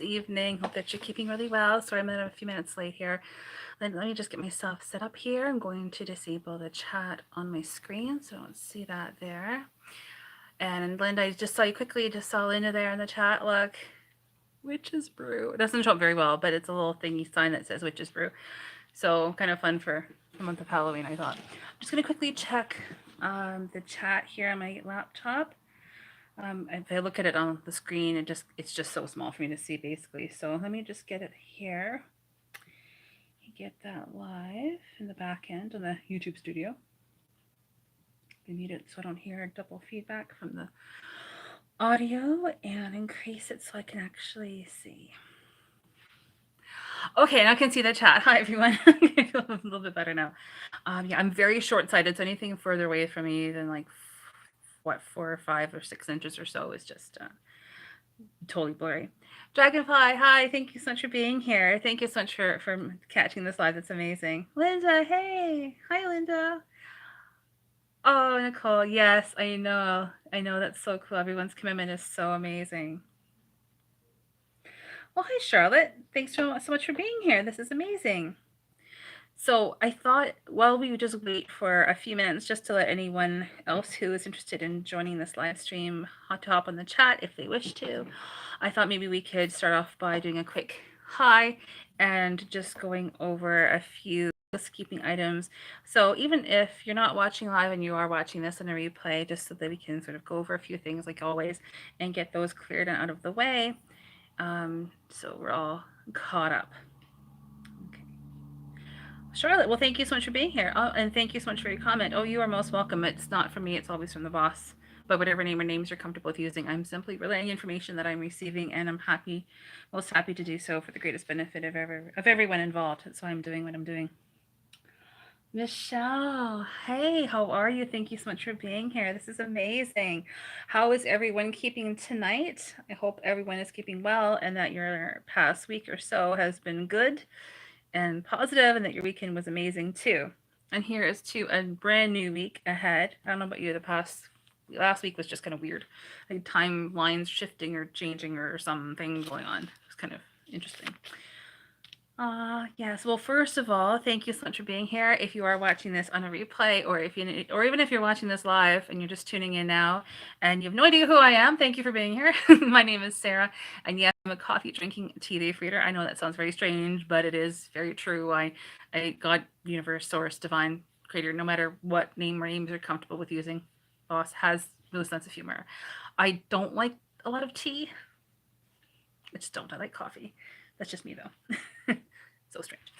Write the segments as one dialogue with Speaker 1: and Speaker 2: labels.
Speaker 1: evening. Hope that you're keeping really well. Sorry, I'm a few minutes late here. Let me just get myself set up here. I'm going to disable the chat on my screen so I don't see that there. And Linda, I just saw you quickly. Just saw Linda there in the chat. Look, Witch's Brew. It doesn't show up very well, but it's a little thingy sign that says Witch's Brew. So kind of fun for the month of Halloween, I thought. I'm just going to quickly check the chat here on my laptop. If I look at it on the screen, it's just so small for me to see, basically. So let me just get it here. Get that live in the back end on the YouTube studio. I mute it so I don't hear double feedback from the audio, and increase it so I can actually see. Okay, now I can see the chat. Hi, everyone. I feel a little bit better now. Yeah, I'm very short-sighted, so anything further away from me than like, 4 or 5 or 6 inches or so is just totally blurry. Dragonfly, hi, thank you so much for being here. Thank you so much for catching this live. That's amazing. Linda, hey. Hi, Linda. Oh, Nicole, yes, I know. I know, that's so cool. Everyone's commitment is so amazing. Well, hi, Charlotte. Thanks so much for being here. This is amazing. So I thought while we would just wait for a few minutes just to let anyone else who is interested in joining this live stream hop on the chat if they wish to, I thought maybe we could start off by doing a quick hi and just going over a few housekeeping items. So even if you're not watching live and you are watching this in a replay, just so that we can sort of go over a few things like always and get those cleared and out of the way, so we're all caught up. Charlotte, well, thank you so much for being here. Oh, and thank you so much for your comment. Oh, you are most welcome. It's not from me, it's always from the boss. But whatever name or names you're comfortable with using, I'm simply relaying information that I'm receiving, and I'm most happy to do so for the greatest benefit of everyone involved. That's why I'm doing what I'm doing. Michelle, hey, how are you? Thank you so much for being here. This is amazing. How is everyone keeping tonight? I hope everyone is keeping well and that your past week or so has been good and positive, and that your weekend was amazing too. And here is to a brand new week ahead. I don't know about you, last week was just kind of weird. Like timelines shifting or changing or something going on. It's kind of interesting. Yes. Well, first of all, thank you so much for being here. If you are watching this on a replay, or even if you're watching this live and you're just tuning in now and you have no idea who I am, thank you for being here. My name is Sarah, and yes, I'm a coffee drinking tea leaf reader. I know that sounds very strange, but it is very true. I God, universe, source, divine, creator, no matter what name or names you're comfortable with using, boss has no sense of humor. I don't like a lot of tea. I just don't. I like coffee. That's just me, though. So strange.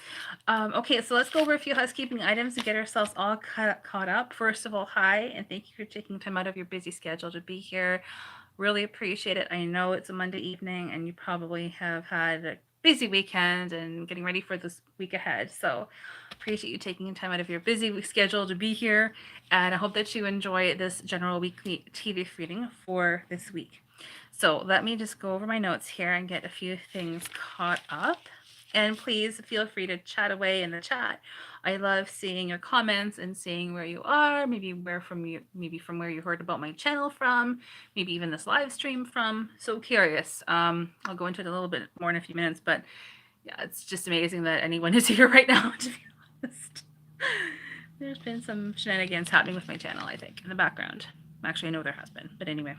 Speaker 1: Okay, so let's go over a few housekeeping items to get ourselves all caught up. First of all, hi, and thank you for taking time out of your busy schedule to be here. Really appreciate it. I know it's a Monday evening, and you probably have had a busy weekend and getting ready for this week ahead. So appreciate you taking time out of your busy schedule to be here, and I hope that you enjoy this general weekly TV reading for this week. So let me just go over my notes here and get a few things caught up. And please feel free to chat away in the chat. I love seeing your comments and seeing where you are, maybe from where you heard about my channel from, maybe even this live stream from. So curious. I'll go into it a little bit more in a few minutes, but yeah, it's just amazing that anyone is here right now, to be honest. There's been some shenanigans happening with my channel, I think, in the background. Actually, I know there has been, but anyway.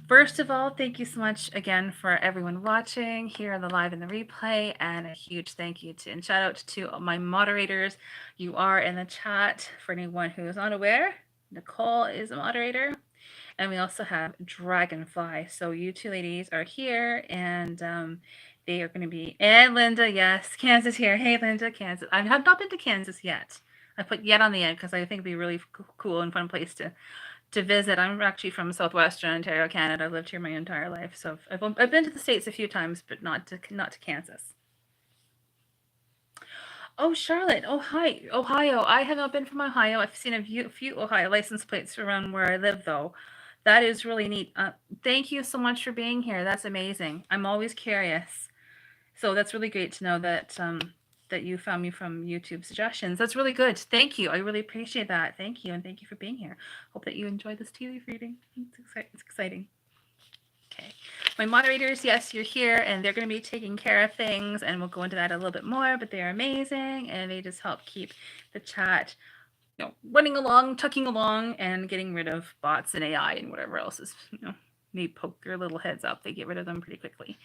Speaker 1: First of all, thank you so much again for everyone watching here on the live and the replay, and a huge thank you and shout out to my moderators. You are in the chat. For anyone who is unaware, Nicole is a moderator, and we also have Dragonfly. So you two ladies are here, and they are going to be, and Linda, yes, Kansas here. Hey, Linda, Kansas. I have not been to Kansas yet. I put yet on the end because I think it'd be a really cool and fun place to visit. I'm actually from southwestern Ontario, Canada. I've lived here my entire life, so I've been to the States a few times, but not to Kansas. Oh, Charlotte. Oh, hi, Ohio. I have not been from Ohio. I've seen a few Ohio license plates around where I live, though. That is really neat. Thank you so much for being here. That's amazing. I'm always curious. So that's really great to know that that you found me from YouTube suggestions. That's really good. Thank you. I really appreciate that. Thank you, and thank you for being here. Hope that you enjoyed this TV reading. It's exciting. Okay. My moderators, yes, you're here, and they're going to be taking care of things, and we'll go into that a little bit more, but they're amazing, and they just help keep the chat running along, tucking along, and getting rid of bots and AI and whatever else is, may poke their little heads up. They get rid of them pretty quickly.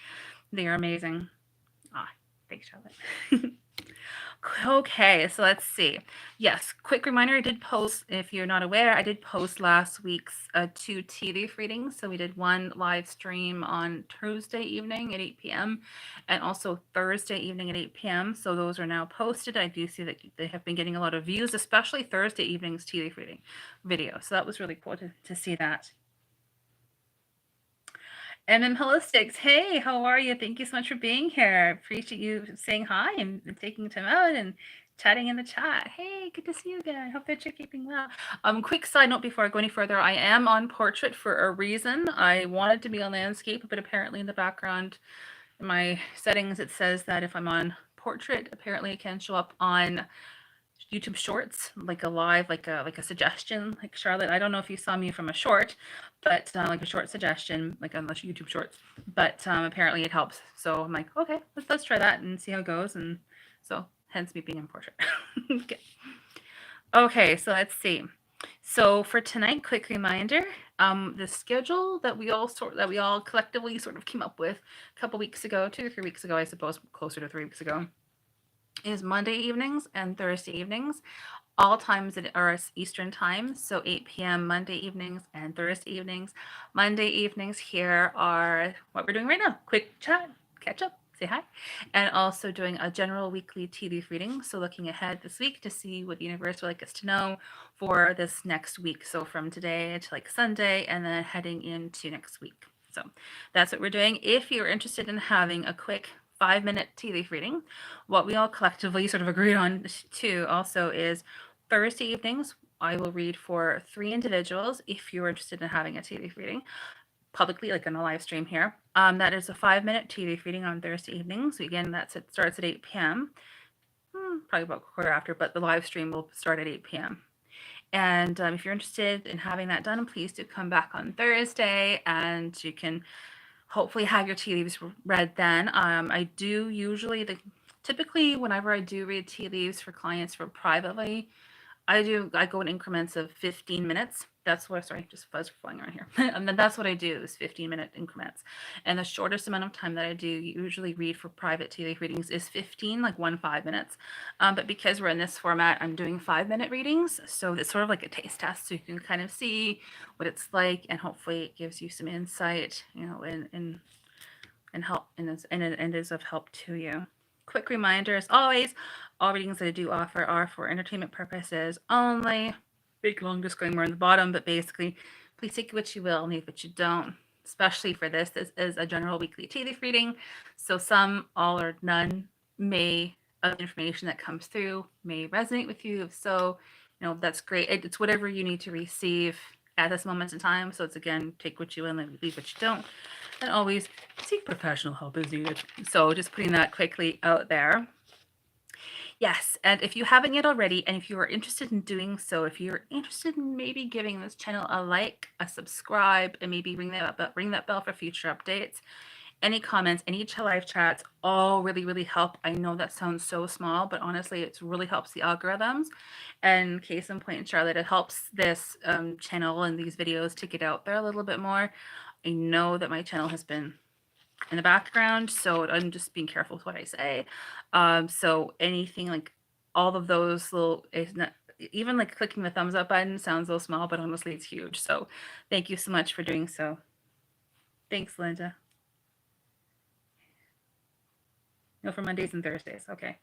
Speaker 1: They are amazing. Thanks, Charlotte. Okay, so let's see. Yes, quick reminder, I did post, if you're not aware, I did post last week's 2 tea leaf readings. So we did one live stream on Tuesday evening at 8 p.m. and also Thursday evening at 8 p.m. So those are now posted. I do see that they have been getting a lot of views, especially Thursday evening's tea leaf reading video. So that was really cool to see that. MM Holistics, hey, how are you? Thank you so much for being here. Appreciate you saying hi and taking time out and chatting in the chat. Hey, good to see you again. I hope that you're keeping well. Quick side note before I go any further, I am on portrait for a reason. I wanted to be on landscape, but apparently in the background, in my settings, it says that if I'm on portrait, apparently it can show up on YouTube Shorts, like a live, like a suggestion, like Charlotte. I don't know if you saw me from a short, but like a short suggestion, like on the YouTube Shorts. But apparently it helps. So I'm like, okay, let's try that and see how it goes. And so hence me being in portrait. Okay. Okay, so let's see. So for tonight, quick reminder: the schedule that we all collectively sort of came up with a couple weeks ago, 2 or 3 weeks ago, I suppose, closer to 3 weeks ago, is Monday evenings and Thursday evenings. All times are Eastern time, so 8 p.m. Monday evenings and Thursday evenings. Monday evenings here are what we're doing right now. Quick chat, catch up, say hi, and also doing a general weekly tea leaf reading. So looking ahead this week to see what the universe would like us to know for this next week. So from today to like Sunday and then heading into next week. So that's what we're doing. If you're interested in having a quick 5-minute tea leaf reading, what we all collectively sort of agreed on too also is Thursday evenings, I will read for 3 individuals if you're interested in having a tea leaf reading publicly, like on a live stream here. That is a 5-minute tea leaf reading on Thursday evenings. So again, starts at 8 p.m. Probably about a quarter after, but the live stream will start at 8 p.m. And if you're interested in having that done, please do come back on Thursday and you can hopefully have your tea leaves read then. I do usually, typically whenever I do read tea leaves for clients for privately, I go in increments of 15 minutes. That's what, sorry, just fuzz flying around here. And then that's what I do is 15-minute increments. And the shortest amount of time that I do usually read for private tea leaf readings is 15, like 5 minutes. But because we're in this format, I'm doing 5-minute readings. So it's sort of like a taste test. So you can kind of see what it's like and hopefully it gives you some insight, and help and is of help to you. Quick reminder, as always, all readings that I do offer are for entertainment purposes only. Big long disclaimer on the bottom, but basically, please take what you will, leave what you don't. Especially for this is a general weekly tea leaf reading, so some, all, or none of information that comes through may resonate with you. If so, that's great. It's whatever you need to receive at this moment in time. So it's again, take what you will, leave what you don't. And always seek professional help as needed. So just putting that quickly out there. Yes, and if you haven't yet already, and if you are interested in doing so, if you're interested in maybe giving this channel a like, a subscribe, and maybe ring that bell for future updates, any comments, any live chats, all really, really help. I know that sounds so small, but honestly, it really helps the algorithms. And case in point, Charlotte, it helps this channel and these videos to get out there a little bit more. I know that my channel has been in the background, so I'm just being careful with what I say. So anything like all of those little, even like clicking the thumbs up button sounds a little small, but honestly, it's huge. So thank you so much for doing so. Thanks, Linda. No, for Mondays and Thursdays. Okay.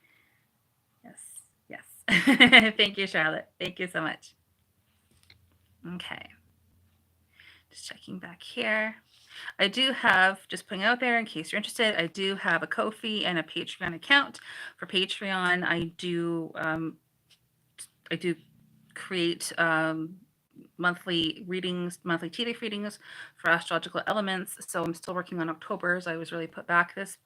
Speaker 1: Yes. Thank you, Charlotte. Thank you so much. Okay. Just checking back here. I do have, just putting out there in case you're interested, I do have a Ko-fi and a Patreon account. For Patreon, I do create monthly readings, monthly tea leaf readings for astrological elements. So I'm still working on October's. I was really put back this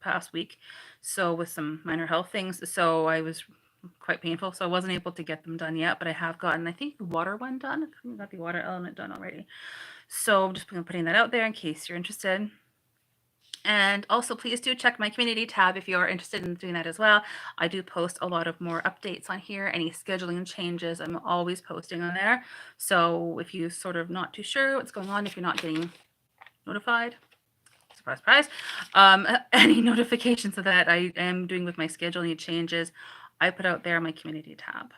Speaker 1: past week, so with some minor health things. So I was quite painful, so I wasn't able to get them done yet, but I have gotten, I think, the water one done. I got the water element done already. So I'm just putting that out there in case you're interested. And also, please do check my community tab if you are interested in doing that as well. I do post a lot of more updates on here. Any scheduling changes, I'm always posting on there. So if you're sort of not too sure what's going on, if you're not getting notified, surprise, surprise, any notifications of that I am doing with my scheduling changes, I put out there on my community tab.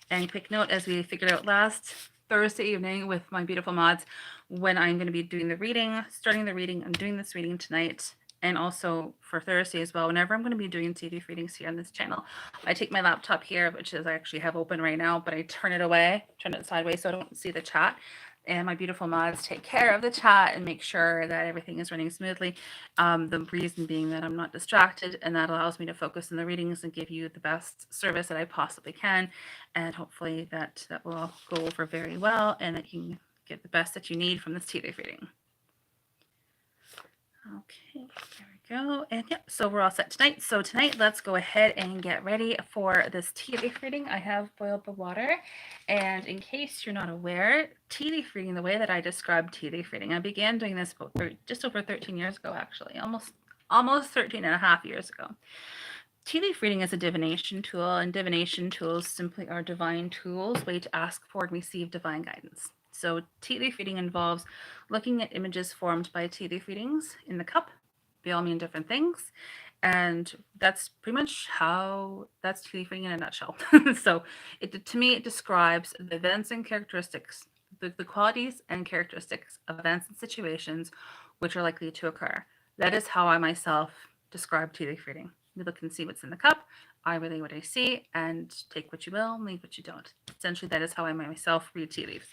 Speaker 1: And quick note, as we figured out last Thursday evening with my beautiful mods, when I'm going to be doing the reading, starting the reading, I'm doing this reading tonight. And also for Thursday as well, whenever I'm going to be doing TV readings here on this channel, I take my laptop here, which is I actually have open right now, but I turn it away, turn it sideways so I don't see the chat. And my beautiful mods take care of the chat and make sure that everything is running smoothly. The reason being that I'm not distracted, and that allows me to focus on the readings and give you the best service that I possibly can. And hopefully that will go over very well and that you can get the best that you need from this tea leaf reading. Okay, there we go. And yeah, so we're all set tonight. So tonight, let's go ahead and get ready for this tea leaf reading. I have boiled the water. And in case you're not aware, tea leaf reading, the way that I describe tea leaf reading, I began doing this just over 13 years ago, actually, almost 13 and a half years ago. Tea leaf reading is a divination tool, and divination tools simply are divine tools, way to ask for and receive divine guidance. So tea leaf reading involves looking at images formed by tea leaf readings in the cup. They all mean different things. And that's pretty much that's tea leaf reading in a nutshell. So to me, it describes the events and characteristics, the qualities and characteristics of events and situations which are likely to occur. That is how I myself describe tea leaf reading. You look and see what's in the cup. I relay what I see and take what you will, leave what you don't. Essentially, that is how I myself read tea leaves.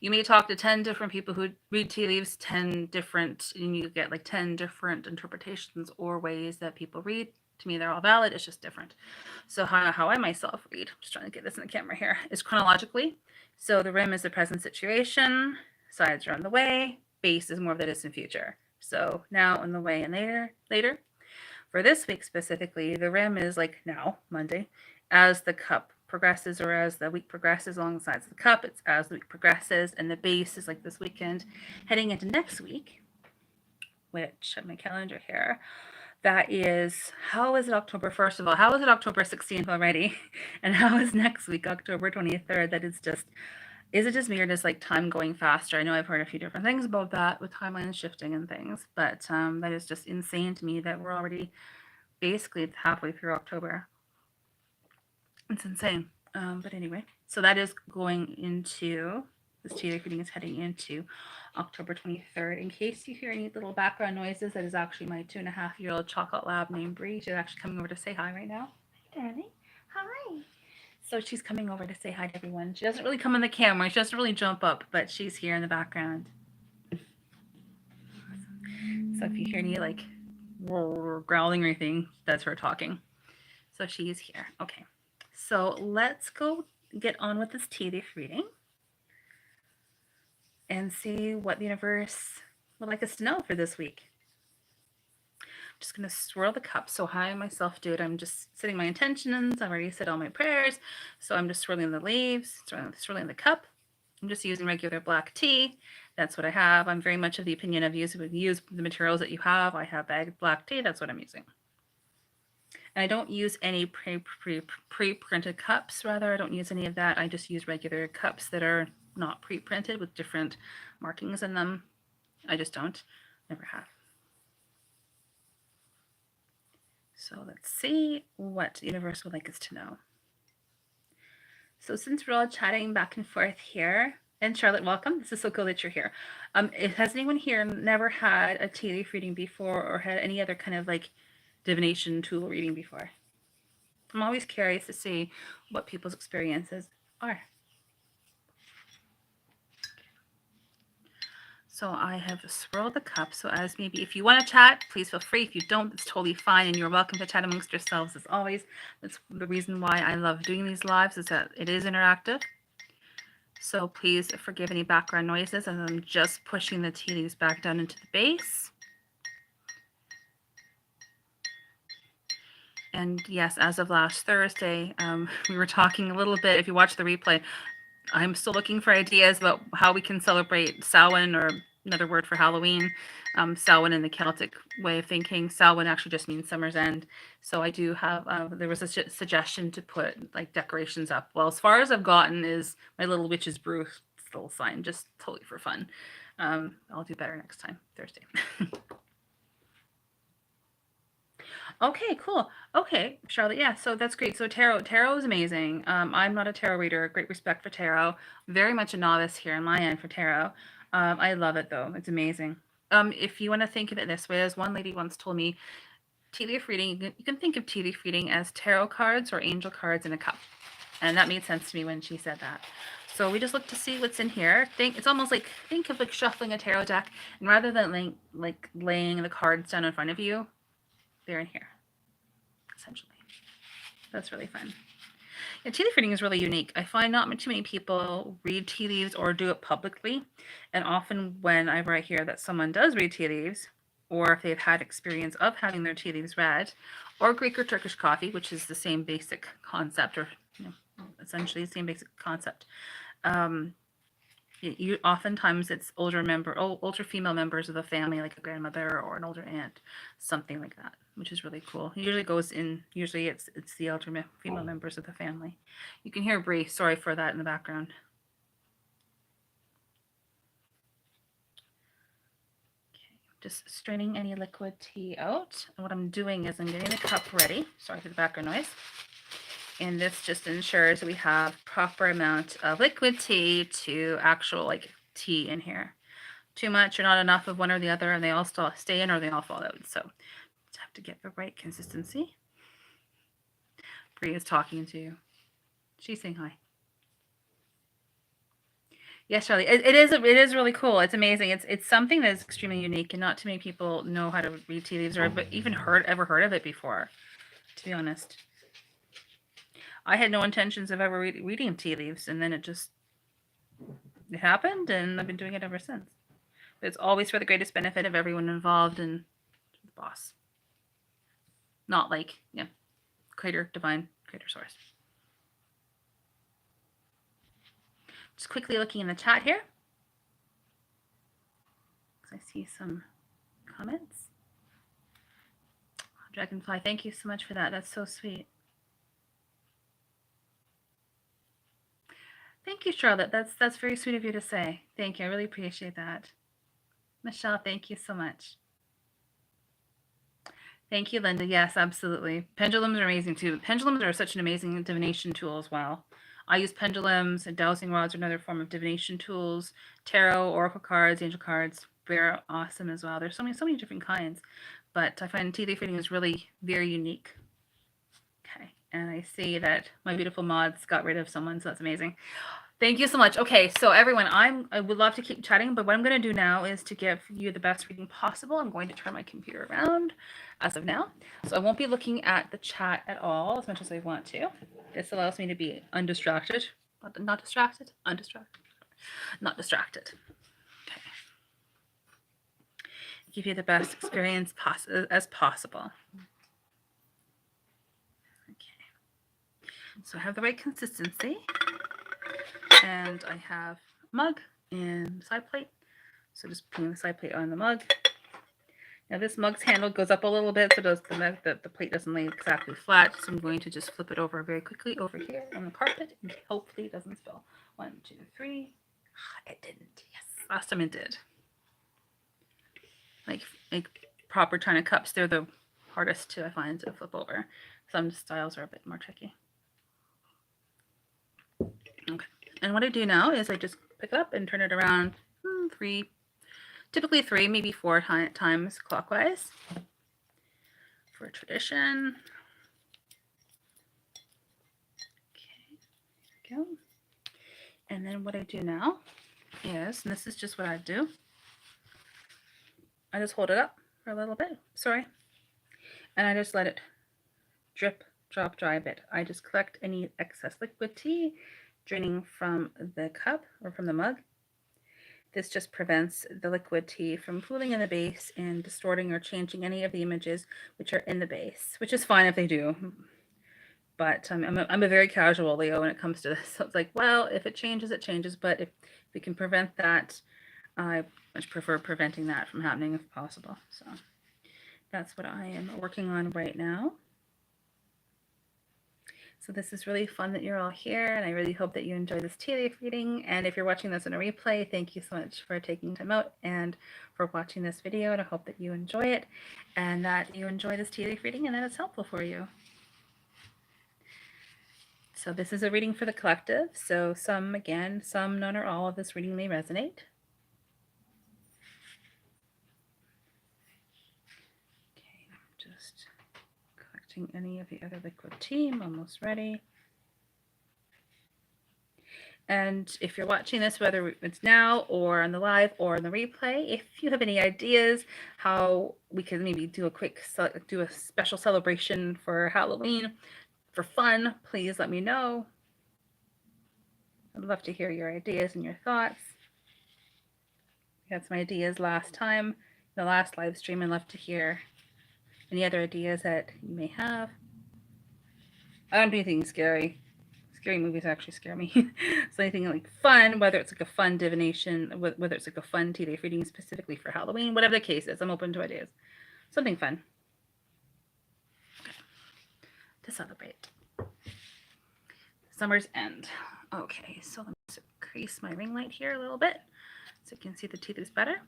Speaker 1: You may talk to 10 different people who read tea leaves, 10 different, and you get like 10 different interpretations or ways that people read. To me, they're all valid. It's just different. So how I myself read, just trying to get this in the camera here, is chronologically. So the rim is the present situation, sides are on the way, base is more of the distant future. So now, on the way, and later. For this week specifically, the rim is like now, Monday, as the cup progresses or as the week progresses along the sides of the cup. It's as the week progresses, and the base is like this weekend heading into next week, which on my calendar here, that is, how is it October, first of all, how is it October 16th already? And how is next week, October 23rd? That is it just me or just like time going faster? I know I've heard a few different things about that with timelines shifting and things, but that is just insane to me that we're already basically halfway through October. It's insane. But anyway, so that is going into, this tea leaf reading is heading into October 23rd. In case you hear any little background noises, that is actually my 2.5-year-old chocolate lab named Bree. She's actually coming over to say hi right now. Hi, darling. Hi. So she's coming over to say hi to everyone. She doesn't really come on the camera. She doesn't really jump up, but she's here in the background. So if you hear any like growling or anything, that's her talking. So she is here. Okay. So let's go get on with this tea leaf reading and see what the universe would like us to know for this week. I'm just going to swirl the cup. So how I myself do it, I'm just setting my intentions. I've already said all my prayers. So I'm just swirling the leaves, swirling the cup. I'm just using regular black tea. That's what I have. I'm very much of the opinion of use the materials that you have. I have bagged black tea. That's what I'm using. And I don't use any pre-printed cups. Rather, I don't use any of that. I just use regular cups that are not pre-printed with different markings in them. I just don't. Never have. So let's see what the universe would like us to know. So since we're all chatting back and forth here, and Charlotte, welcome. This is so cool that you're here. Has anyone here never had a tea leaf reading before or had any other kind of like divination tool reading before? I'm always curious to see what people's experiences are. So I have swirled the cup. So as maybe if you want to chat, please feel free. If you don't, it's totally fine. And you're welcome to chat amongst yourselves as always. That's the reason why I love doing these lives, is that it is interactive. So please forgive any background noises as I'm just pushing the tea leaves back down into the base. And yes, as of last Thursday, we were talking a little bit, if you watch the replay, I'm still looking for ideas about how we can celebrate Samhain, or another word for Halloween. Samhain in the Celtic way of thinking. Samhain actually just means summer's end. So I do have, there was a suggestion to put like decorations up. Well, as far as I've gotten is my little witch's brew little sign, just totally for fun. I'll do better next time, Thursday. Okay, cool. Okay, Charlotte. Yeah, so that's great. So tarot is amazing. I'm not a tarot reader. Great respect for tarot. Very much a novice here on my end for tarot. I love it though. It's amazing. If you want to think of it this way, as one lady once told me, tea leaf reading. You can think of tea leaf reading as tarot cards or angel cards in a cup, and that made sense to me when she said that. So we just look to see what's in here. It's almost like, think of like shuffling a tarot deck, and rather than laying the cards down in front of you, they're in here, essentially. That's really fun. Yeah, tea leaf reading is really unique. I find not too many people read tea leaves or do it publicly. And often whenever I hear that someone does read tea leaves, or if they've had experience of having their tea leaves read, or Greek or Turkish coffee, which is the same basic concept, or essentially the same basic concept, you oftentimes it's older female members of the family, like a grandmother or an older aunt, something like that, which is really cool. It usually it's the elder female members of the family. You can hear Bree, sorry for that in the background. Okay, just straining any liquid tea out. And what I'm doing is I'm getting the cup ready. Sorry for the background noise. And this just ensures that we have proper amount of liquid tea to actual tea in here. Too much or not enough of one or the other, and they all still stay in or they all fall out. So just have to get the right consistency. Bree is talking to you. She's saying hi. Yes, Charlie. It is really cool. It's amazing. It's something that is extremely unique, and not too many people know how to read tea leaves or even ever heard of it before. To be honest, I had no intentions of ever reading tea leaves, and then it happened, and I've been doing it ever since. But it's always for the greatest benefit of everyone involved and the boss. Not creator, divine, creator source. Just quickly looking in the chat here. I see some comments. Dragonfly, thank you so much for that. That's so sweet. Thank you, Charlotte. That's very sweet of you to say. Thank you. I really appreciate that. Michelle, thank you so much. Thank you, Linda. Yes, absolutely. Pendulums are amazing too. Pendulums are such an amazing divination tool as well. I use pendulums, and dowsing rods are another form of divination tools. Tarot, oracle cards, angel cards, they're awesome as well. There's so many different kinds, but I find tea leaf reading is really very unique. Okay, and I see that my beautiful mods got rid of someone, so that's amazing. Thank you so much. Okay, so everyone, I would love to keep chatting, but what I'm going to do now is to give you the best reading possible. I'm going to turn my computer around as of now. So I won't be looking at the chat at all as much as I want to. This allows me to be undistracted. Not distracted? Undistracted. Not distracted. Okay. Give you the best experience as possible. Okay. So I have the right consistency. And I have a mug and side plate. So just putting the side plate on the mug. Now this mug's handle goes up a little bit, so the plate doesn't lay exactly flat. So I'm going to just flip it over very quickly over here on the carpet, and hopefully it doesn't spill. 1, 2, 3. It didn't. Yes, last time it did. Like proper china cups, they're the hardest to, I find, to flip over. Some styles are a bit more tricky. Okay. And what I do now is I just pick it up and turn it around typically 3, maybe 4 times clockwise for tradition. Okay, there we go. And then what I do now is, and this is just what I do, I just hold it up for a little bit, and I just let it drip, drop, dry a bit. I just collect any excess liquid tea draining from the cup or from the mug. This just prevents the liquid tea from pooling in the base and distorting or changing any of the images which are in the base, which is fine if they do. But I'm a very casual Leo when it comes to this. So it's like, well, if it changes, it changes. But if we can prevent that, I much prefer preventing that from happening if possible. So that's what I am working on right now. So this is really fun that you're all here, and I really hope that you enjoy this tea leaf reading. And if you're watching this in a replay, thank you so much for taking time out and for watching this video. And I hope that you enjoy it and that you enjoy this tea leaf reading and that it's helpful for you. So this is a reading for the collective. So some, again, some, none, or all of this reading may resonate. Okay, I'm just collecting any of the other liquid tea. I'm almost ready. And if you're watching this, whether it's now or on the live or in the replay, if you have any ideas how we can maybe do a special celebration for Halloween for fun, please let me know. I'd love to hear your ideas and your thoughts. I had some ideas last time, the last live stream. I'd love to hear any other ideas that you may have. I don't do anything scary. Scary movies actually scare me. So anything like fun, whether it's like a fun divination, whether it's like a fun tea leaf reading specifically for Halloween, whatever the case is, I'm open to ideas. Something fun to celebrate. Summer's end. Okay, so let me just increase my ring light here a little bit so you can see the tea leaves better.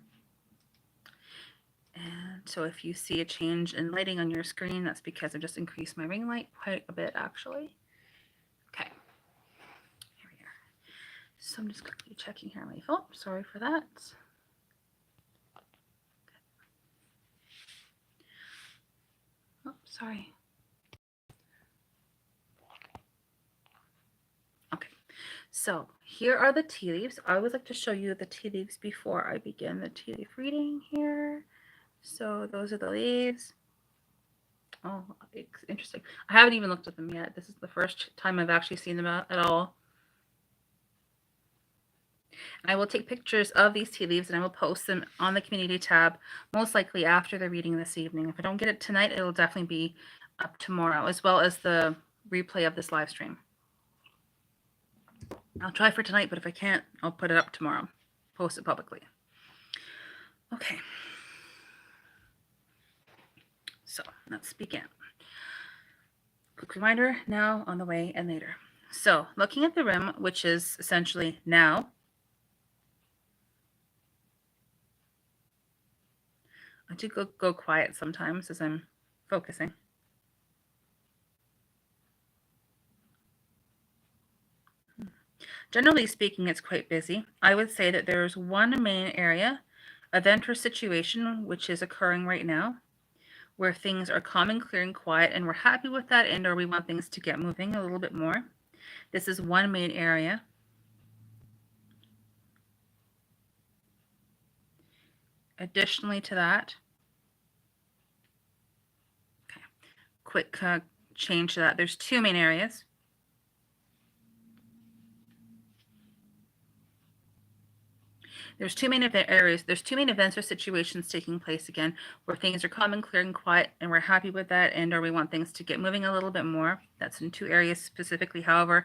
Speaker 1: And so if you see a change in lighting on your screen, that's because I've just increased my ring light quite a bit actually. Okay. So I'm just quickly checking here on my phone. Sorry for that. Oh, sorry. Okay, so here are the tea leaves. I always like to show you the tea leaves before I begin the tea leaf reading here. So those are the leaves. Oh, it's interesting. I haven't even looked at them yet. This is the first time I've actually seen them at all. I will take pictures of these tea leaves and I will post them on the community tab, most likely after the reading this evening. If I don't get it tonight, it'll definitely be up tomorrow, as well as the replay of this live stream. I'll try for tonight, but if I can't, I'll put it up tomorrow, post it publicly. Okay. So let's begin. Quick reminder, now, on the way, and later. So looking at the rim, which is essentially now, I do go quiet sometimes as I'm focusing. Generally speaking, it's quite busy. I would say that there's one main area, event or situation, which is occurring right now, where things are calm and clear and quiet, and we're happy with that, and or we want things to get moving a little bit more. This is one main area. Additionally to that, okay, quick change to that. There's two main areas. There's two main areas. There's two main events or situations taking place again, where things are calm and clear and quiet, and we're happy with that, and or we want things to get moving a little bit more. That's in two areas specifically. However,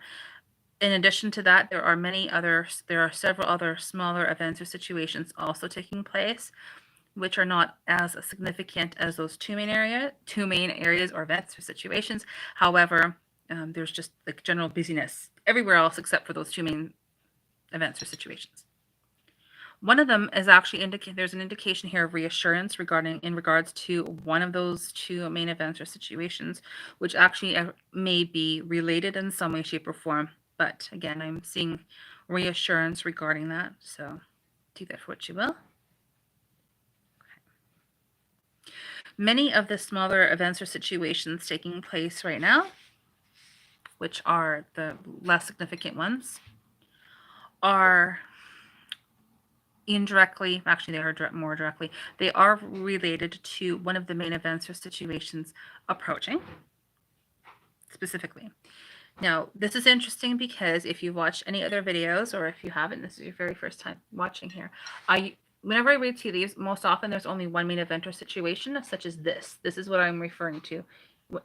Speaker 1: in addition to that, there are several other smaller events or situations also taking place, which are not as significant as those two main areas or events or situations. However, there's just like general busyness everywhere else except for those two main events or situations. One of them is actually there's an indication here of reassurance in regards to one of those two main events or situations, which actually may be related in some way, shape, or form. But again, I'm seeing reassurance regarding that. So take that for what you will. Okay. Many of the smaller events or situations taking place right now, which are the less significant ones, are indirectly, actually they are more directly, they are related to one of the main events or situations approaching specifically. Now, this is interesting because if you've watched any other videos, or if you haven't, this is your very first time watching here, whenever I read tea leaves, most often there's only one main event or situation, such as this. This is what I'm referring to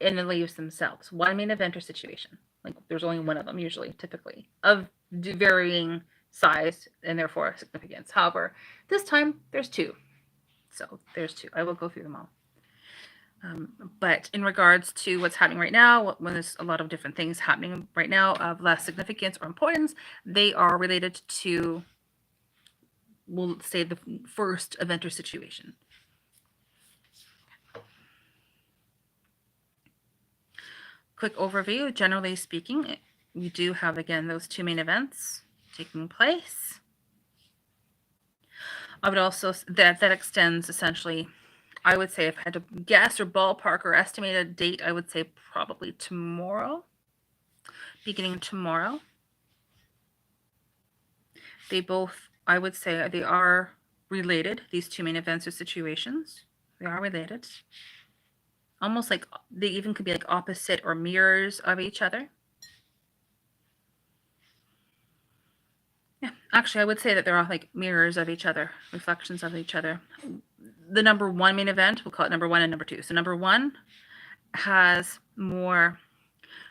Speaker 1: in the leaves themselves. One main event or situation. Like there's only one of them usually, typically, of varying size and therefore significance. However, this time there's two. So there's two. I will go through them all. But in regards to what's happening right now, when there's a lot of different things happening right now of less significance or importance, they are related to, we'll say, the first event or situation. Quick overview, generally speaking, we do have, again, those two main events taking place. I would also, that extends essentially, I would say if I had to guess or ballpark or estimate a date, I would say probably tomorrow, beginning tomorrow. They both, I would say, they are related, these two main events or situations. They are related. Almost like they even could be like opposite or mirrors of each other. Yeah, actually, I would say that they're all like mirrors of each other, reflections of each other. The number one main event, we'll call it number one and number two. So number one has more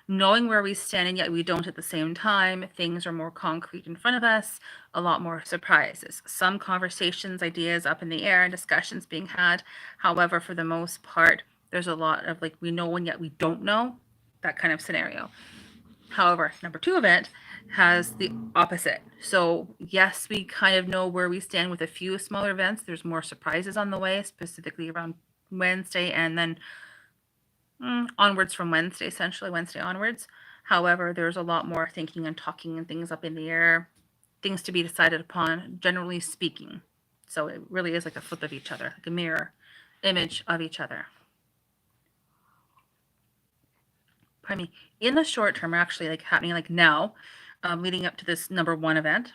Speaker 1: knowing where we stand and yet we don't at the same time. Things are more concrete in front of us, a lot more surprises. Some conversations, ideas up in the air, and discussions being had. However, for the most part, there's a lot of like we know and yet we don't know, that kind of scenario. However, number two event has the opposite. So yes, we kind of know where we stand with a few smaller events. There's more surprises on the way, specifically around Wednesday and then onwards from Wednesday, essentially Wednesday onwards. However, there's a lot more thinking and talking and things up in the air, things to be decided upon, generally speaking. So it really is like a flip of each other, like a mirror image of each other. Pardon me. In the short term, actually like happening like now, leading up to this number one event.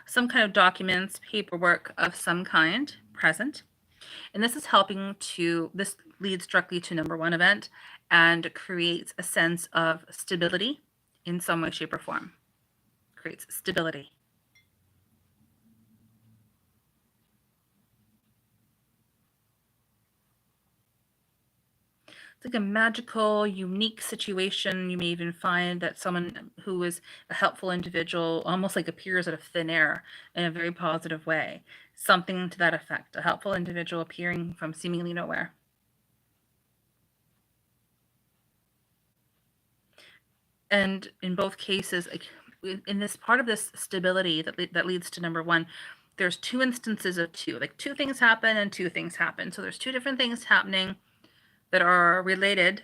Speaker 1: Some kind of documents, paperwork of some kind present. And this is helping to, this leads directly to number one event and creates a sense of stability in some way, shape, or form. Creates stability. It's like a magical, unique situation. You may even find that someone who is a helpful individual almost like appears out of thin air in a very positive way. Something to that effect. A helpful individual appearing from seemingly nowhere. And in both cases, like in this part of this stability that leads to number one, there's two instances of two. Like two things happen and two things happen. So there's two different things happening that are related,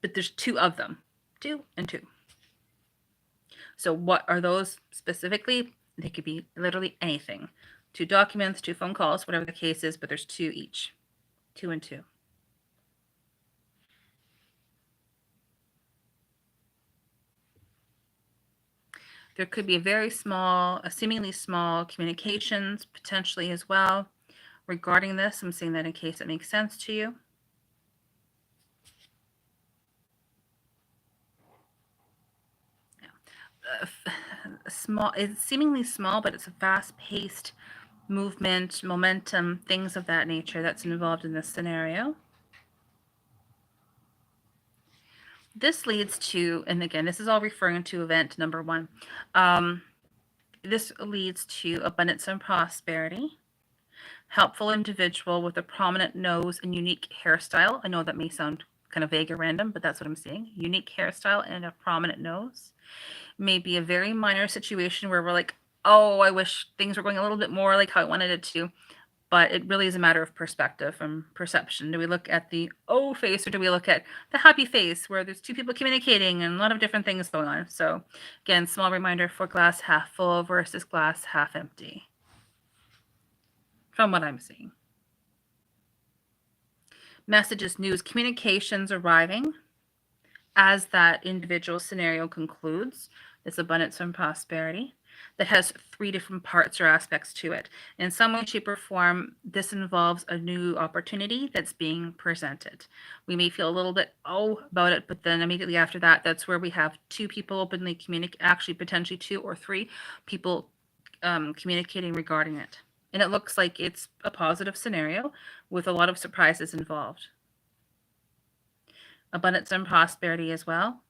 Speaker 1: but there's two of them. Two and two. So what are those specifically? They could be literally anything. Two documents, two phone calls, whatever the case is, but there's two each. Two and two. There could be a very small, a seemingly small communications potentially as well regarding this. I'm saying that in case it makes sense to you. Small, it's seemingly small, but it's a fast-paced movement, momentum, things of that nature that's involved in this scenario. This leads to, and again, this is all referring to event number one. This leads to abundance and prosperity. Helpful individual with a prominent nose and unique hairstyle. I know that may sound kind of vague or random, but that's what I'm seeing. Unique hairstyle and a prominent nose. Maybe a very minor situation where we're like, oh, I wish things were going a little bit more like how I wanted it to. But it really is a matter of perspective and perception. Do we look at the oh face or do we look at the happy face where there's two people communicating and a lot of different things going on? So again, small reminder for glass half full versus glass half empty. From what I'm seeing. Messages, news, communications arriving as that individual scenario concludes. This abundance and prosperity that has three different parts or aspects to it. In some way, shape, or form, this involves a new opportunity that's being presented. We may feel a little bit about it, but then immediately after that, that's where we have two people openly communicate, actually potentially two or three people communicating regarding it. And it looks like it's a positive scenario with a lot of surprises involved. Abundance and prosperity as well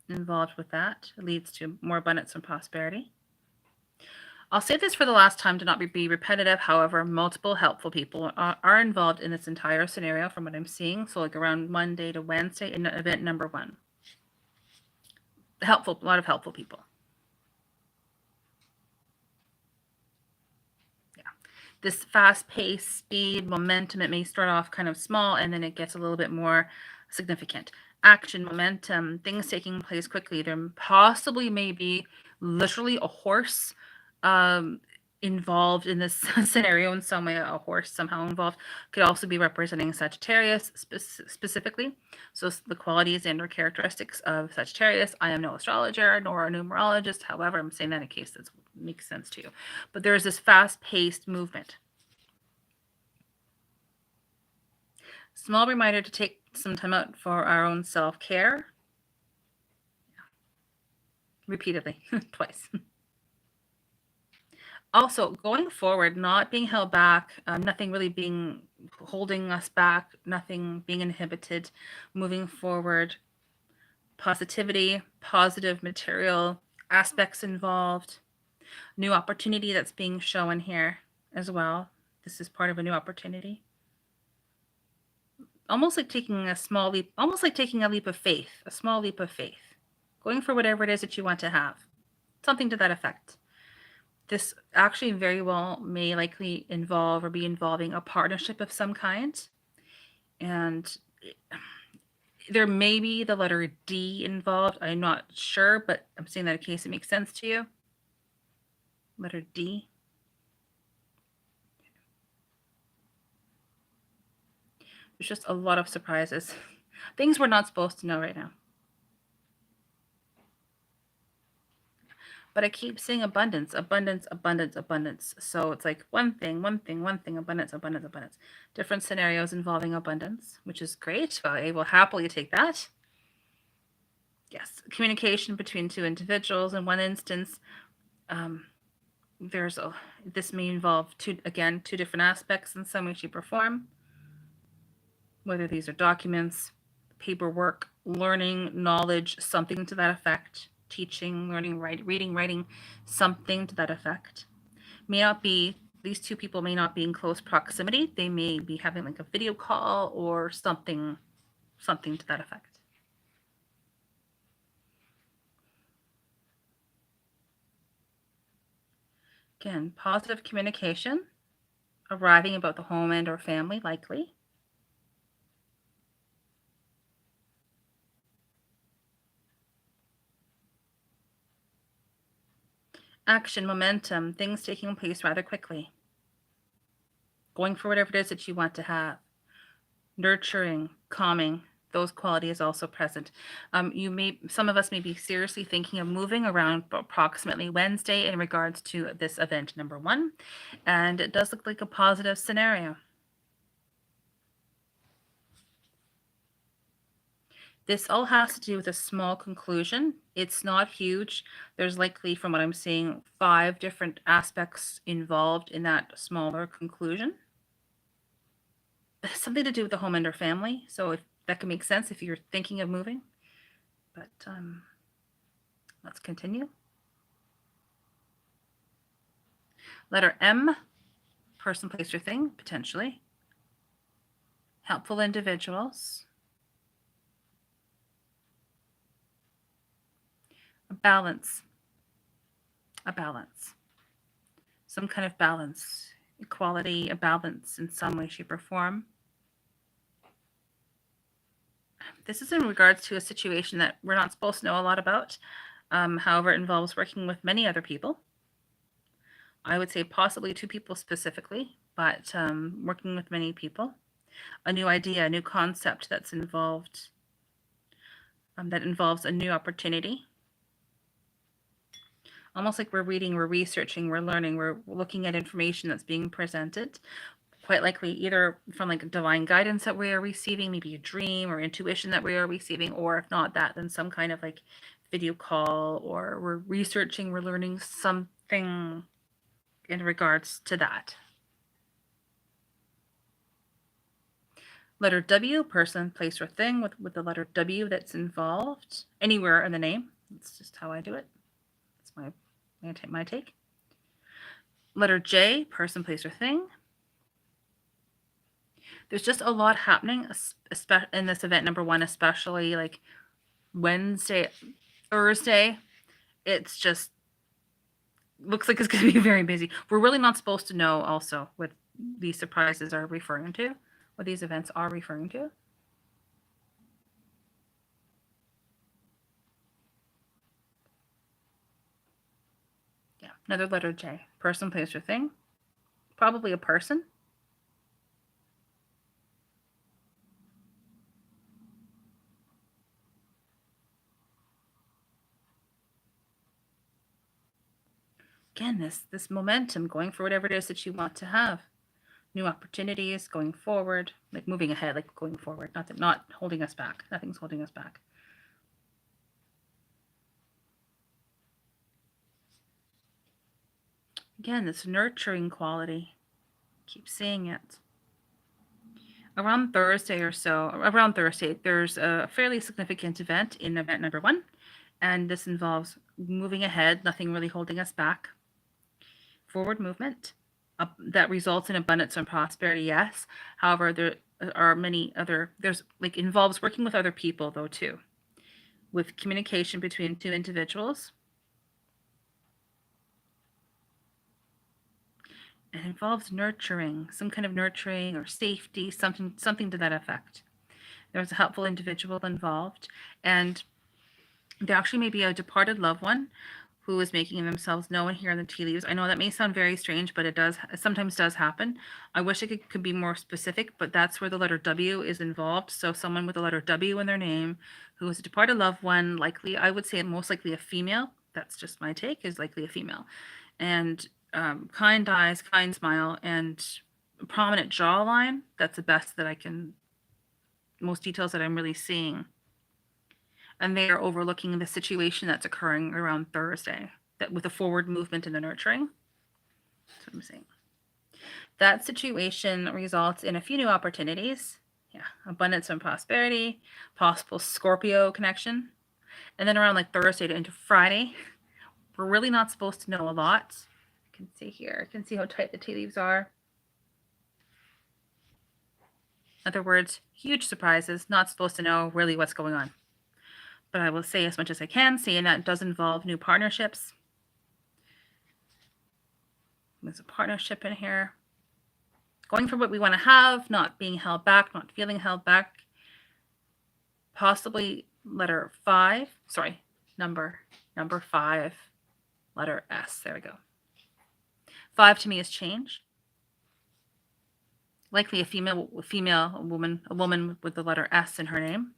Speaker 1: involved with that. It leads to more abundance and prosperity. I'll say this for the last time to not be repetitive. However, multiple helpful people are involved in this entire scenario from what I'm seeing. So like around Monday to Wednesday in event number 1. A lot of helpful people. Yeah. This fast pace, speed, momentum, it may start off kind of small and then it gets a little bit more significant. Action, momentum, things taking place quickly. There possibly may be literally a horse involved in this scenario in some way. A horse somehow involved could also be representing Sagittarius specifically. So the qualities and or characteristics of Sagittarius. I am no astrologer nor a numerologist. However, I'm saying that in case that makes sense to you. But there's this fast-paced movement. Small reminder to take some time out for our own self-care. Repeatedly, twice. Also, going forward, not being held back, nothing really being holding us back, nothing being inhibited, moving forward, positivity, positive material aspects involved, new opportunity that's being shown here as well. This is part of a new opportunity. Almost like taking a small leap, almost like taking a leap of faith, a small leap of faith, going for whatever it is that you want to have, something to that effect. This actually very well may likely involve or be involving a partnership of some kind. And there may be the letter D involved. I'm not sure, but I'm saying that in case it makes sense to you. Letter D. There's just a lot of surprises. Things we're not supposed to know right now. But I keep seeing abundance, abundance, abundance, abundance. So it's like one thing, abundance, abundance, abundance. Different scenarios involving abundance, which is great. I will happily take that. Yes, communication between two individuals. In one instance, this may involve two different aspects in some way, shape, or form. Whether these are documents, paperwork, learning, knowledge, something to that effect. Teaching, learning, reading, writing, something to that effect. These two people may not be in close proximity. They may be having like a video call or something to that effect. Again, positive communication, arriving about the home and or family, likely. Action, momentum, things taking place rather quickly. Going for whatever it is that you want to have. Nurturing, calming, those qualities also present. Some of us may be seriously thinking of moving around approximately Wednesday in regards to this event number 1. And it does look like a positive scenario. This all has to do with a small conclusion. It's not huge. There's likely, from what I'm seeing, 5 different aspects involved in that smaller conclusion. Something to do with the home and or family. So if that can make sense if you're thinking of moving. But let's continue. Letter M, person, place, or thing, potentially. Helpful individuals. A balance. Some kind of balance, equality, a balance in some way, shape, or form. This is in regards to a situation that we're not supposed to know a lot about. However, it involves working with many other people. I would say possibly 2 people specifically, but working with many people. A new idea, a new concept that's involved, that involves a new opportunity. Almost like we're reading, we're researching, we're learning, we're looking at information that's being presented. Quite likely either from like divine guidance that we are receiving, maybe a dream or intuition that we are receiving, or if not that, then some kind of like video call, or we're researching, we're learning something in regards to that. Letter W, person, place, or thing with the letter W that's involved anywhere in the name. That's just how I do it. That's my take. Letter J, person, place, or thing. There's just a lot happening in this event number 1, especially like Wednesday, Thursday. It's just looks like it's going to be very busy. We're really not supposed to know also what these surprises are referring to, what these events are referring to. Yeah, another letter J. Person, place, or thing. Probably a person. Again, this momentum going for whatever it is that you want to have. New opportunities going forward, like moving ahead, like going forward, not holding us back. Nothing's holding us back. Again, this nurturing quality. Keep seeing it. Around Thursday, there's a fairly significant event in event number 1, and this involves moving ahead, nothing really holding us back. Forward movement that results in abundance and prosperity, yes. However, there are many other, involves working with other people though too, with communication between 2 individuals. It involves nurturing, some kind of nurturing or safety, something to that effect. There's a helpful individual involved, and there actually may be a departed loved one who is making themselves known here in the tea leaves. I know that may sound very strange, but it sometimes does happen. I wish it could be more specific, but that's where the letter W is involved. So someone with the letter W in their name who is a departed loved one, likely, I would say most likely a female. That's just my take, is likely a female. And kind eyes, kind smile, and prominent jawline. That's the best that I can, most details that I'm really seeing. And they are overlooking the situation that's occurring around Thursday, that with a forward movement in the nurturing. That's what I'm saying. That situation results in a few new opportunities. Yeah, abundance and prosperity, possible Scorpio connection. And then around like Thursday to into Friday, we're really not supposed to know a lot. You can see here, you can see how tight the tea leaves are. In other words, huge surprises, not supposed to know really what's going on. But I will say as much as I can, saying that does involve new partnerships. There's a partnership in here. Going for what we want to have, not being held back, not feeling held back. Possibly number 5, letter S. There we go. 5 to me is change. Likely a woman with the letter S in her name.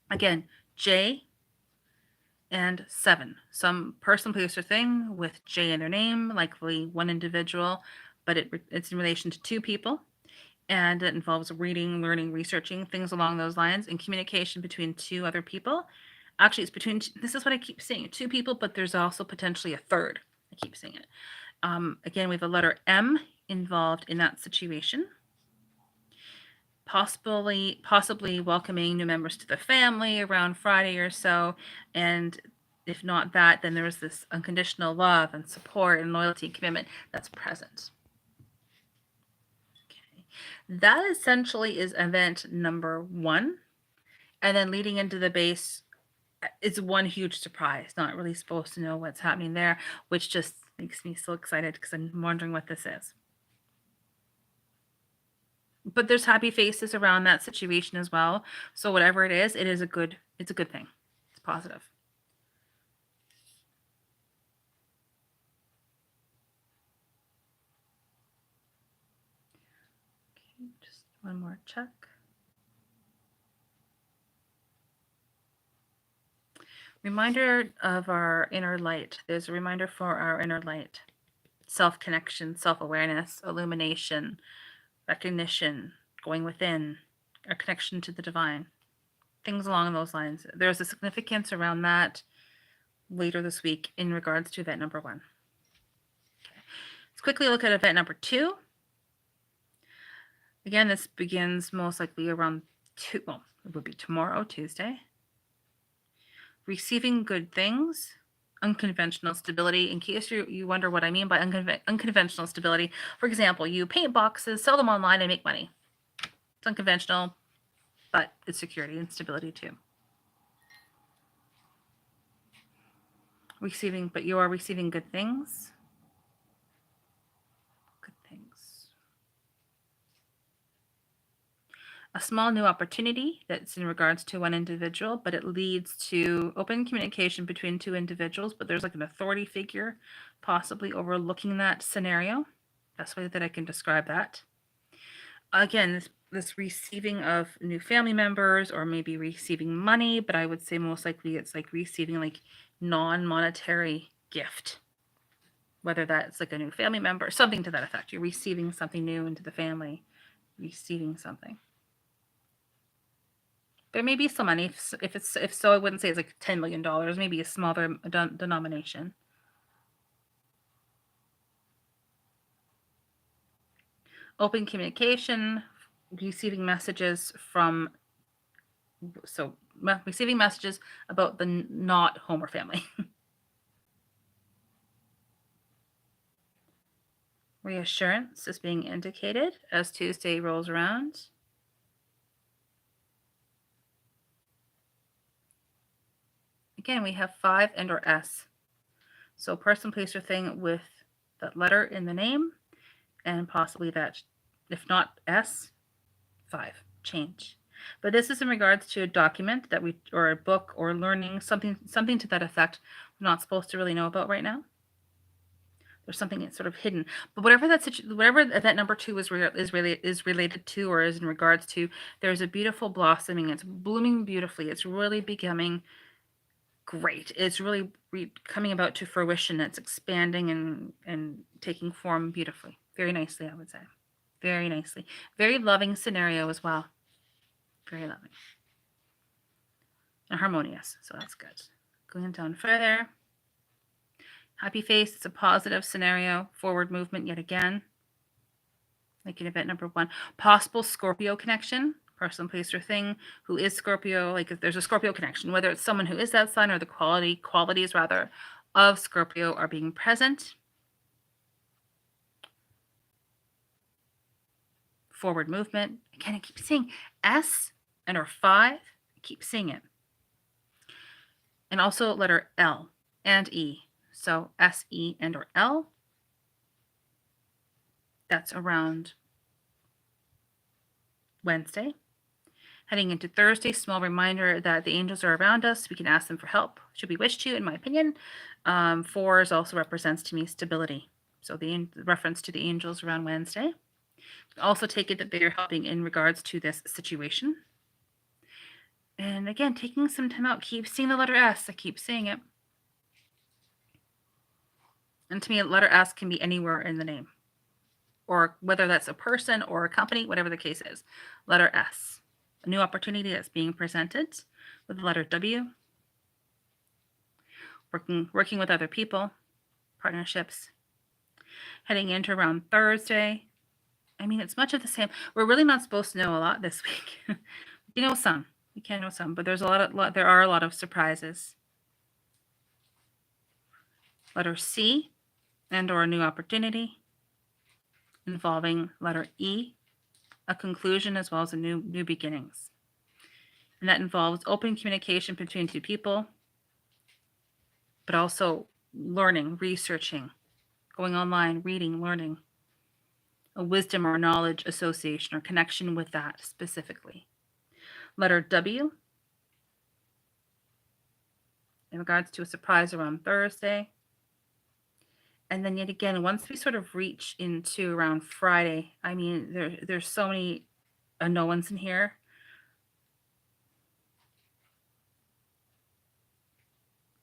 Speaker 1: Again, J and 7. Some person, place, or thing with J in their name, likely one individual, but it's in relation to 2 people. And it involves reading, learning, researching, things along those lines, and communication between 2 other people. Actually, it's between, this is what I keep saying, 2 people, but there's also potentially a third. I keep saying it. Again, we have the letter M involved in that situation. Possibly welcoming new members to the family around Friday or so. And if not that, then there's this unconditional love and support and loyalty and commitment that's present. Okay. That essentially is event number 1. And then leading into the base, it's one huge surprise. Not really supposed to know what's happening there, which just makes me so excited because I'm wondering what this is. But there's happy faces around that situation as well. So whatever it is a good thing. It's positive. Okay, just one more check. Reminder of our inner light. There's a reminder for our inner light. Self-connection, self-awareness, illumination, recognition, going within, our connection to the divine, things along those lines. There's a significance around that. later this week in regards to event number 1. Okay. Let's quickly look at event number 2. Again, this begins most likely around it would be tomorrow, Tuesday. Receiving good things, unconventional stability. In case you wonder what I mean by unconventional stability, for example, you paint boxes, sell them online, and make money. It's unconventional, but it's security and stability too. But you are receiving good things. Good things. A small new opportunity that's in regards to one individual, but it leads to open communication between two individuals, but there's like an authority figure possibly overlooking that scenario. Best way that I can describe that. Again, this receiving of new family members or maybe receiving money, but I would say most likely it's like receiving like non-monetary gift. Whether that's like a new family member, something to that effect. You're receiving something new into the family, receiving something. There may be some money. If so, I wouldn't say it's like $10 million, maybe a smaller denomination. Open communication, receiving messages about the not home or family. Reassurance is being indicated as Tuesday rolls around. Again, we have 5 and or S. So person, place, or thing with that letter in the name, and possibly that, if not S, 5, change. But this is in regards to a document that or a book or learning, something to that effect we're not supposed to really know about right now. There's something that's sort of hidden. But whatever event number 2 is related to or is in regards to, there's a beautiful blossoming. It's blooming beautifully. It's really becoming great. It's really coming about to fruition. It's expanding and taking form beautifully. Very nicely, I would say. Very nicely. Very loving scenario as well. Very loving. And harmonious, so that's good. Going down further. Happy face, it's a positive scenario. Forward movement yet again. Like in event number 1. Possible Scorpio connection. Person, place, or thing who is Scorpio. Like if there's a Scorpio connection, whether it's someone who is that sign or the qualities rather of Scorpio are being present. Forward movement. Again, I keep seeing S and or 5. I keep seeing it. And also letter L and E. So S, E, and or L. That's around Wednesday. Heading into Thursday, small reminder that the angels are around us. We can ask them for help, should we wish to, in my opinion. 4 also represents to me stability. So the reference to the angels around Wednesday. Also take it that they are helping in regards to this situation. And again, taking some time out. Keep seeing the letter S. I keep seeing it. And to me, letter S can be anywhere in the name. Or whether that's a person or a company, whatever the case is. Letter S. A new opportunity that's being presented with the letter W. Working with other people. Partnerships. Heading into around Thursday. I mean, it's much of the same. We're really not supposed to know a lot this week. We know some. We can know some, but there are a lot of surprises. Letter C and or a new opportunity involving letter E, a conclusion as well as a new beginnings. And that involves open communication between two people, but also learning, researching, going online, reading, learning, a wisdom or knowledge association or connection with that specifically. Letter W, in regards to a surprise around Thursday. And then yet again, once we sort of reach into around Friday, I mean, there's so many unknowns in here.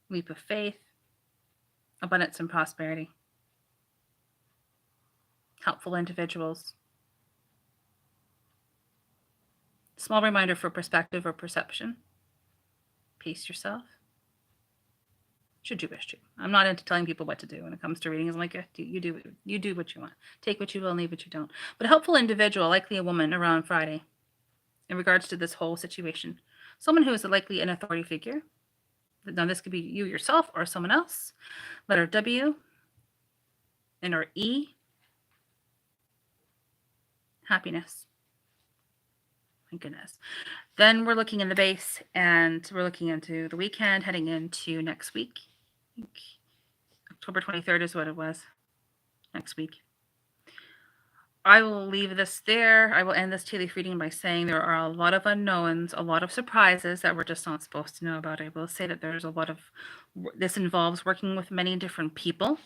Speaker 1: Leap of faith, abundance and prosperity, helpful individuals. Small reminder for perspective or perception. Pace yourself. should you wish to. I'm not into telling people what to do when it comes to readings. I'm like, yeah, you do what you want. Take what you will, leave what you don't. But a helpful individual, likely a woman, around Friday, in regards to this whole situation. Someone who is likely an authority figure. Now, this could be you yourself or someone else. Letter W, and or E, happiness. My goodness. Then we're looking in the base, and we're looking into the weekend, heading into next week. I think October 23rd is what it was. Next week. I will leave this there. I will end this tea leaf reading by saying there are a lot of unknowns, a lot of surprises that we're just not supposed to know about. I will say that there's a lot of, this involves working with many different people.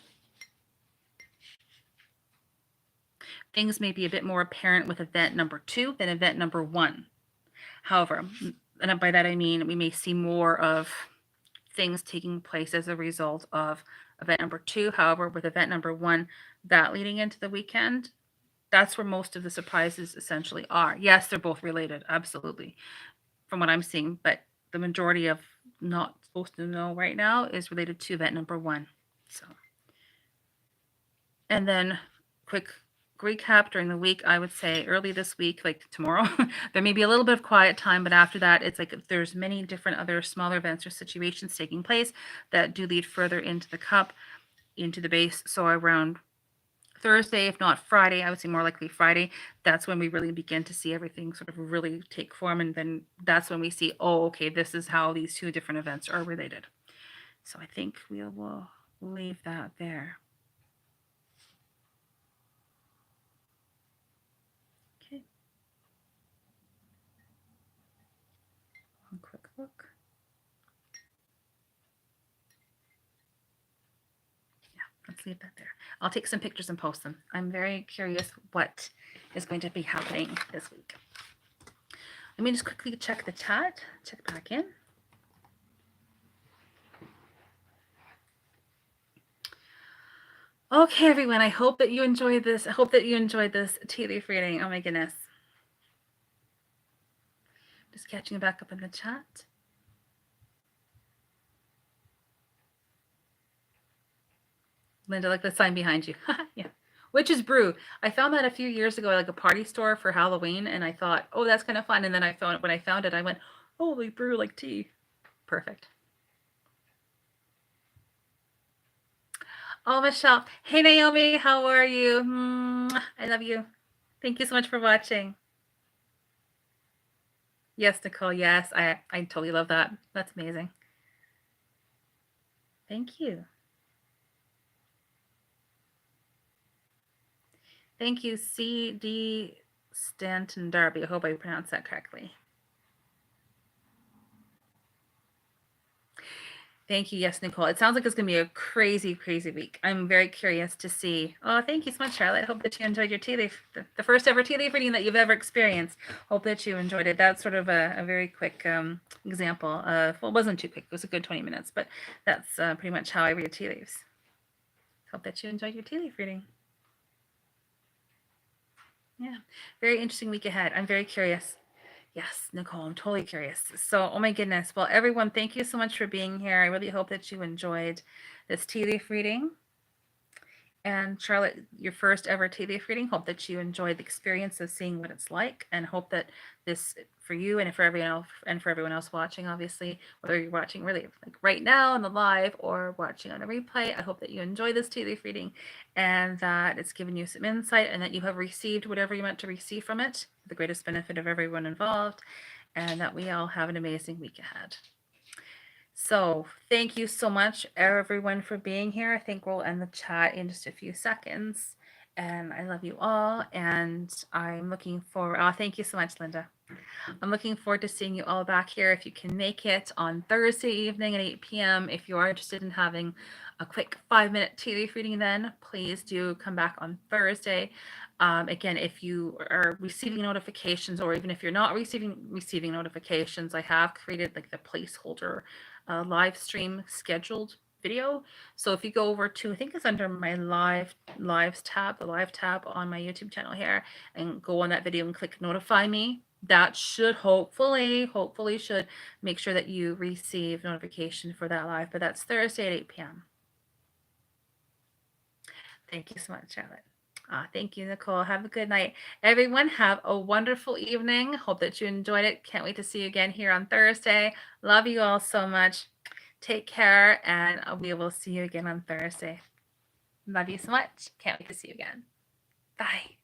Speaker 1: Things may be a bit more apparent with event number 2 than event number 1. However, and by that I mean we may see more of things taking place as a result of event number 2. However, with event number 1, that leading into the weekend, that's where most of the surprises essentially are. Yes, they're both related, absolutely, from what I'm seeing, but the majority of not supposed to know right now is related to event number 1. So, and then quick recap during the week, I would say early this week, like tomorrow, there may be a little bit of quiet time, but after that, it's like there's many different other smaller events or situations taking place that do lead further into the cup, into the base. So around Thursday, if not Friday, I would say more likely Friday, that's when we really begin to see everything sort of really take form. And then that's when we see, oh, okay, this is how these two different events are related. So I think we will leave that there. Okay. One quick look. Yeah, let's leave that there. I'll take some pictures and post them. I'm very curious what is going to be happening this week. Let me just quickly check the chat, check back in. Okay, everyone, I hope that you enjoyed this. I hope that you enjoyed this tea leaf reading. Oh my goodness. Just catching back up in the chat. Linda, like the sign behind you. Yeah. Witch's Brew. I found that a few years ago at like a party store for Halloween, and I thought, oh, that's kind of fun. And then when I found it, I went, oh, they brew like tea. Perfect. Oh, Michelle. Hey, Naomi. How are you? I love you. Thank you so much for watching. Yes, Nicole. Yes, I totally love that. That's amazing. Thank you. Thank you, C.D. Stanton Darby. I hope I pronounced that correctly. Thank you. Yes, Nicole. It sounds like it's going to be a crazy, crazy week. I'm very curious to see. Oh, thank you so much, Charlotte. I hope that you enjoyed your tea leaf, the first ever tea leaf reading that you've ever experienced. Hope that you enjoyed it. That's sort of a very quick example of, well, it wasn't too quick. It was a good 20 minutes, but that's pretty much how I read tea leaves. Hope that you enjoyed your tea leaf reading. Yeah, very interesting week ahead. I'm very curious. Yes, Nicole, I'm totally curious. So, oh my goodness. Well, everyone, thank you so much for being here. I really hope that you enjoyed this tea leaf reading. And Charlotte, your first ever tea leaf reading. Hope that you enjoyed the experience of seeing what it's like, and hope that this, for you and for everyone else watching, obviously, whether you're watching really like right now on the live or watching on a replay, I hope that you enjoy this tea leaf reading, and that it's given you some insight, and that you have received whatever you meant to receive from it, for the greatest benefit of everyone involved, and that we all have an amazing week ahead. So thank you so much, everyone, for being here. I think we'll end the chat in just a few seconds. And I love you all. And I'm looking forward. Oh, thank you so much, Linda. I'm looking forward to seeing you all back here if you can make it on Thursday evening at 8 p.m. If you are interested in having a quick 5-minute tea leaf reading, then please do come back on Thursday. Again, if you are receiving notifications, or even if you're not receiving notifications, I have created like the placeholder live stream scheduled video. So if you go over to, I think it's under my lives tab, the live tab on my YouTube channel here, and go on that video and click notify me, that should hopefully should make sure that you receive notification for that live. But that's Thursday at 8 p.m. Thank you so much, Charlotte. Thank you, Nicole. Have a good night. Everyone, have a wonderful evening. Hope that you enjoyed it. Can't wait to see you again here on Thursday. Love you all so much. Take care, and we will see you again on Thursday. Love you so much. Can't wait to see you again. Bye.